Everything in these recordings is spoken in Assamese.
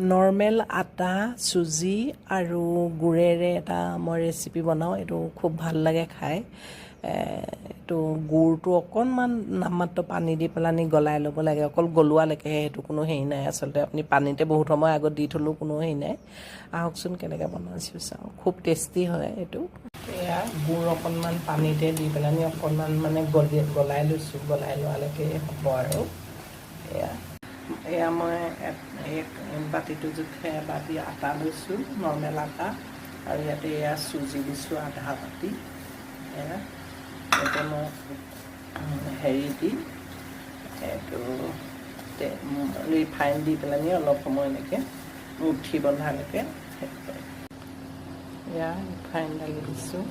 নৰ্মেল আটা চুজি আৰু গুড়েৰে এটা মই ৰেচিপি বনাওঁ। এইটো খুব ভাল লাগে খাই। এইটো গুড়টো অকণমান নামমাত্ৰ পানী দি পেলাই গলাই ল'ব লাগে। অকল গলোৱালৈকেহে, সেইটো কোনো হেৰি নাই। আচলতে আপুনি পানীতে বহুত সময় আগত দি থ'লেও কোনো হেৰি নাই। আহকচোন কেনেকৈ বনাইছোঁ চাওঁ। খুব টেষ্টি হয় এইটো। এয়া গুড় অকণমান পানীতে দি পেলাই অকণমান গলাই লৈছোঁ। গলাই লোৱালৈকে হ'ব আৰু এয়া মই বাতিটো জোখে বাতি আটা লৈছোঁ, নৰ্মেল আটা, আৰু ইয়াতে এয়া চুজি দিছোঁ আধা বাতি। ইয়াতে মই হেৰি দি এইটো ৰিফাইন দি পেলাই অলপ সময় এনেকৈ মুঠি বন্ধালৈকে এয়া ৰিফাইন ঢালি দিছোঁ।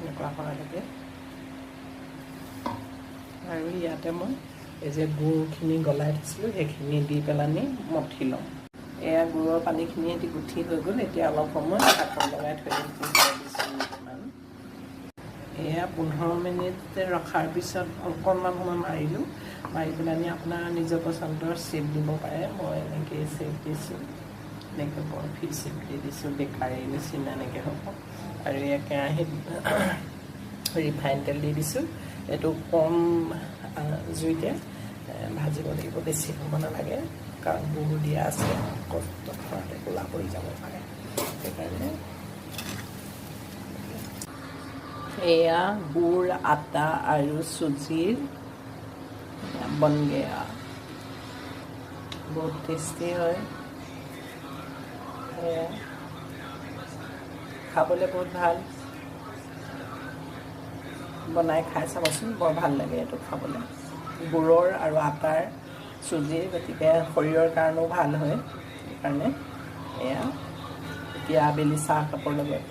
এনেকুৱা হোৱালৈকে, আৰু ইয়াতে মই এই যে গুড়খিনি গলাই থৈছিলোঁ সেইখিনি দি পেলাই মঠি ল'ম। এয়া গুড়ৰ পানীখিনি এটি গুঠি হৈ গ'ল। এতিয়া অলপ সময় ঢাকন লগাই থৈ দিছোঁ। এয়া 15 মিনিট ৰখাৰ পিছত অকণমান সময় মাৰিলোঁ। মাৰি পেলাই আপোনাৰ নিজৰ পচন্দৰ চেপ দিব পাৰে। মই এনেকৈ চেপ দিছোঁ, এনেকৈ বৰফি চেপ দি দিছোঁ, বেকাৰী নিচিনা এনেকৈ হ'ব। আৰু এয়া কেৰাহীত ৰিফাইন তেল দি দিছোঁ। এইটো কম জুইতে ভাজিব লাগিব, বেছি হ'ব নালাগে, কাৰণ গুড় দিয়া আছে, কষ্ট খোৱাতে ক'লা পৰি যাব পাৰে। সেইকাৰণে এয়া গুড়, আটা আৰু চুজিৰ বনগেয়া, বহুত টেষ্টি হয়। এয়া খাবলৈ বহুত ভাল। বনাই খাই চাবচোন, বৰ ভাল লাগে এইটো খাবলৈ। গুড়ৰ আৰু আটাৰ চুজিৰ, গতিকে শৰীৰৰ কাৰণেও ভাল হয়। সেইকাৰণে এয়া এতিয়া আবেলি চাহ কাপৰ লগত